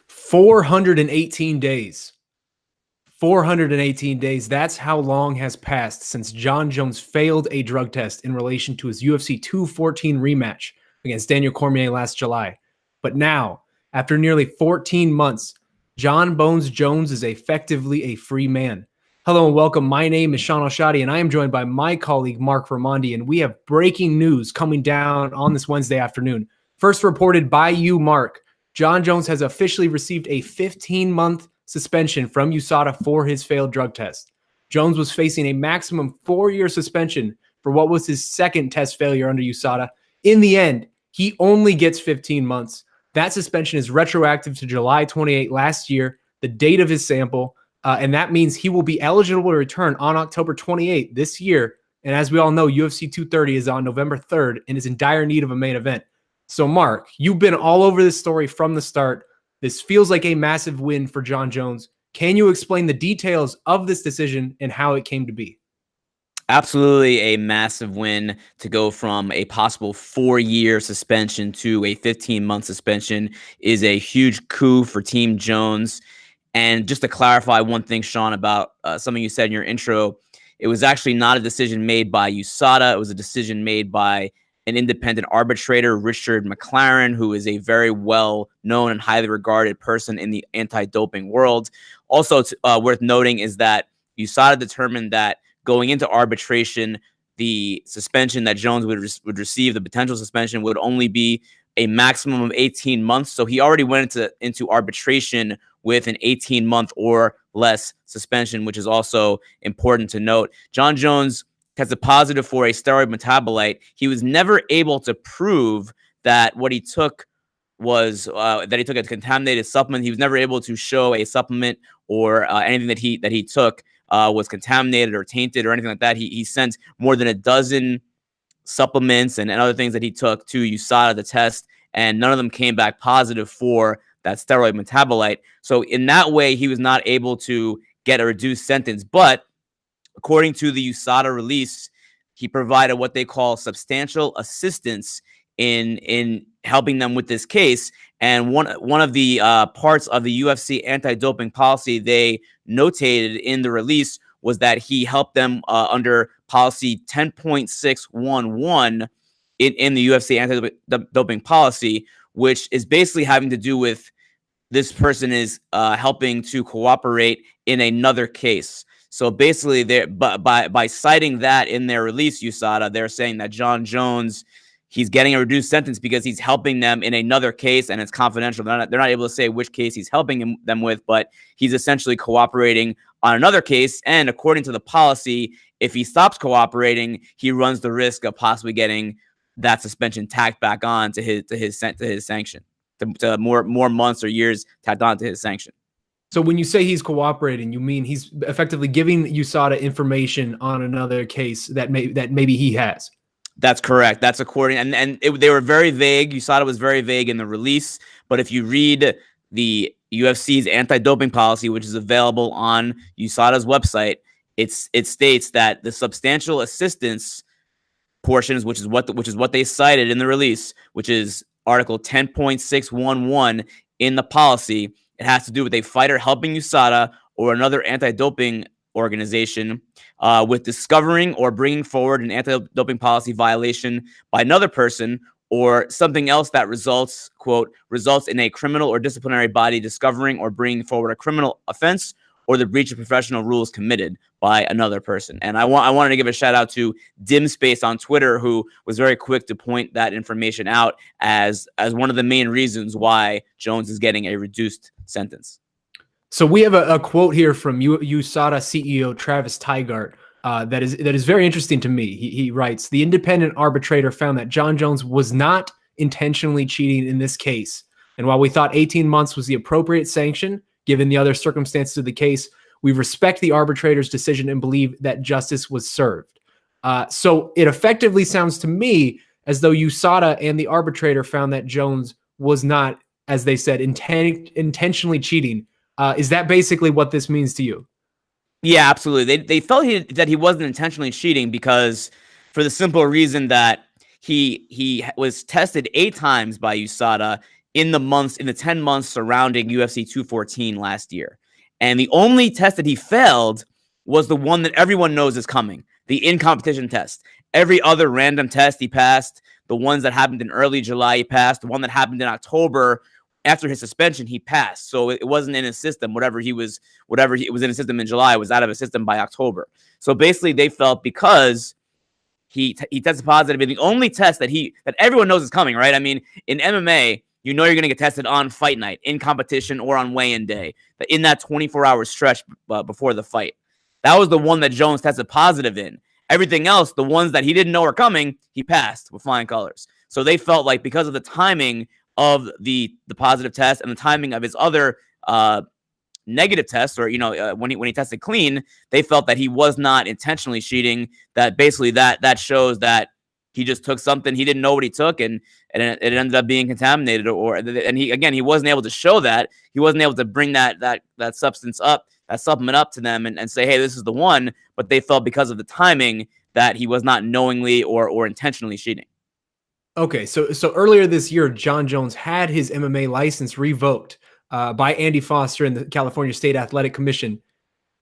418 days. 418 days. That's how long has passed since Jon Jones failed a drug test in relation to his UFC 214 rematch against Daniel Cormier last July. But now, after nearly 14 months, Jon Bones Jones is effectively a free man. Hello and welcome. My name is Shaun Al-Shatti, and I am joined by my colleague, Marc Raimondi, and we have breaking news coming down on this Wednesday afternoon. First reported by you, Marc, Jon Jones has officially received a 15-month suspension from USADA for his failed drug test. Jones was facing a maximum 4-year suspension for what was his second test failure under USADA. In the end, he only gets 15 months. That suspension is retroactive to July 28 last year, the date of his sample, and that means he will be eligible to return on October 28 this year. And as we all know, UFC 230 is on November 3rd and is in dire need of a main event. So, Marc, you've been all over this story from the start. This feels like a massive win for Jon Jones. Can you explain the details of this decision and how it came to be? Absolutely a massive win to go from a possible 4-year suspension to a 15-month suspension is a huge coup for Team Jones. And just to clarify one thing, Shaun, about something you said in your intro, it was actually not a decision made by USADA. It was a decision made by an independent arbitrator, Richard McLaren, who is a very well-known and highly regarded person in the anti-doping world. Also worth noting is that USADA determined that going into arbitration, the suspension that Jones would receive, the potential suspension, would only be a maximum of 18 months. So he already went into arbitration with an 18-month or less suspension, which is also important to note. Jon Jones tested positive for a steroid metabolite. He was never able to prove that what he took was that he took a contaminated supplement. He was never able to show a supplement or anything that he took was contaminated or tainted or anything like that. He sent more than a dozen supplements and other things that he took to USADA to test, and none of them came back positive for that steroid metabolite. So in that way, he was not able to get a reduced sentence. But according to the USADA release, he provided what they call substantial assistance in helping them with this case. And one of the parts of the UFC anti-doping policy they notated in the release was that he helped them under policy 10.611 in the UFC anti-doping policy, which is basically having to do with this person is helping to cooperate in another case. So basically, by citing that in their release, USADA, they're saying that Jon Jones, he's getting a reduced sentence because he's helping them in another case, and it's confidential. They're not able to say which case he's helping them with, but he's essentially cooperating on another case. And according to the policy, if he stops cooperating, he runs the risk of possibly getting that suspension tacked back on to his sanction, to more months or years tacked on to his sanction. So when you say he's cooperating, you mean he's effectively giving USADA information on another case that maybe he has? That's correct. That's according, they were very vague. USADA was very vague in the release, but if you read the UFC's anti-doping policy, which is available on USADA's website, it states that the substantial assistance portions, which is what they cited in the release, which is Article 10.611 in the policy. It has to do with a fighter helping USADA or another anti-doping organization with discovering or bringing forward an anti-doping policy violation by another person or something else that results in a criminal or disciplinary body discovering or bringing forward a criminal offense or the breach of professional rules committed by another person. And I wanted to give a shout out to Dim Space on Twitter, who was very quick to point that information out as one of the main reasons why Jones is getting a reduced sentence. So we have a quote here from USADA CEO Travis Tygart that is very interesting to me. He writes, "The independent arbitrator found that Jon Jones was not intentionally cheating in this case. And while we thought 18 months was the appropriate sanction, given the other circumstances of the case, we respect the arbitrator's decision and believe that justice was served." So it effectively sounds to me as though USADA and the arbitrator found that Jones was not, as they said, intentionally cheating. Is that basically what this means to you? Yeah, absolutely. They felt that he wasn't intentionally cheating because, for the simple reason that he was tested 8 times by USADA in the 10 months surrounding UFC 214 last year. And the only test that he failed was the one that everyone knows is coming, the in-competition test. Every other random test he passed, the ones that happened in early July he passed, the one that happened in October after his suspension he passed. So it wasn't in his system. Whatever it was in his system in July was out of his system by October. So basically they felt because he tested positive, and the only test that everyone knows is coming, right? I mean, in MMA, you know you're going to get tested on fight night, in competition, or on weigh-in day, in that 24-hour stretch before the fight. That was the one that Jones tested positive in. Everything else, the ones that he didn't know were coming, he passed with flying colors. So they felt like because of the timing of the positive test and the timing of his other negative tests, or when he tested clean, they felt that he was not intentionally cheating. That basically that shows that he just took something, he didn't know what he took, and it ended up being contaminated. And he wasn't able to show that. He wasn't able to bring that substance up, that supplement up to them and say, hey, this is the one. But they felt because of the timing that he was not knowingly or intentionally cheating. Okay, so earlier this year, Jon Jones had his MMA license revoked by Andy Foster and the California State Athletic Commission.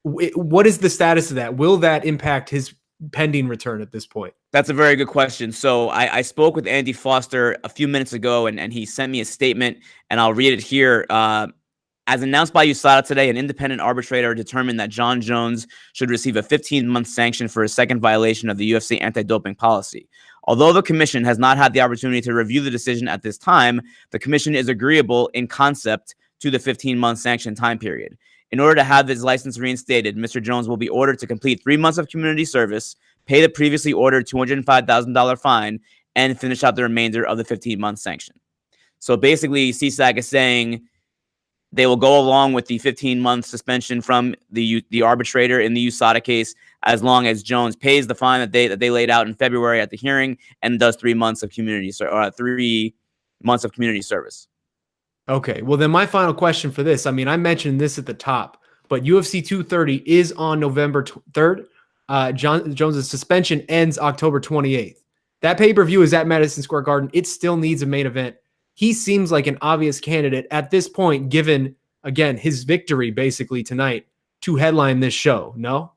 What is the status of that? Will that impact his pending return at this point? That's a very good question. So I spoke with Andy Foster a few minutes ago, and he sent me a statement, and I'll read it here. As announced by USADA today, an independent arbitrator determined that Jon Jones should receive a 15-month sanction for a second violation of the UFC anti-doping policy. Although the commission has not had the opportunity to review the decision at this time, the commission is agreeable in concept to the 15-month sanction time period. In order to have his license reinstated, Mr. Jones will be ordered to complete 3 months of community service, pay the previously ordered $205,000 fine, and finish out the remainder of the 15-month sanction. So basically, CSAC is saying they will go along with the 15-month suspension from the arbitrator in the USADA case, as long as Jones pays the fine that they laid out in February at the hearing and does 3 months of community 3 months of community service. Okay, well then my final question for this, I mean, I mentioned this at the top, but UFC 230 is on November 3rd. Jon Jones's suspension ends October 28th. That pay-per-view is at Madison Square Garden. It still needs a main event. He seems like an obvious candidate at this point, given, again, his victory basically tonight to headline this show, no?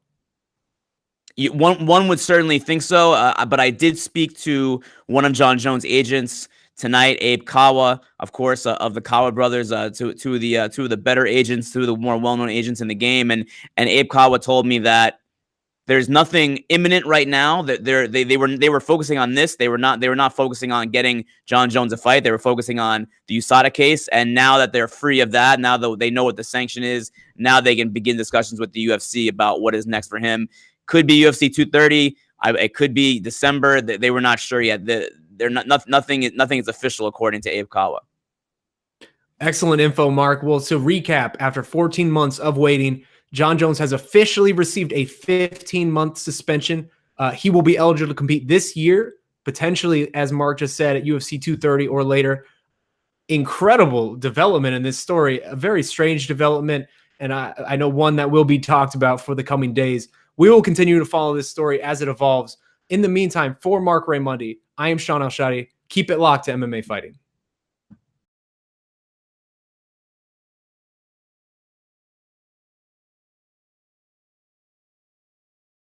One would certainly think so, but I did speak to one of Jon Jones' agents tonight, Abe Kawa, of course, of the Kawa brothers, two of the better agents, two of the more well-known agents in the game, and Abe Kawa told me that there's nothing imminent right now. That they were focusing on this. They were not focusing on getting Jon Jones a fight. They were focusing on the USADA case. And now that they're free of that, now that they know what the sanction is, now they can begin discussions with the UFC about what is next for him. Could be UFC 230. It could be December. They were not sure yet. Nothing is official according to Abe Kawa. Excellent info, Mark. Well, to recap, after 14 months of waiting, Jon Jones has officially received a 15-month suspension. He will be eligible to compete this year, potentially, as Mark just said, at UFC 230 or later. Incredible development in this story, a very strange development, and I know one that will be talked about for the coming days. We will continue to follow this story as it evolves. In the meantime, for Marc Raimondi, I am Shaun Al-Shatti. Keep it locked to MMA Fighting.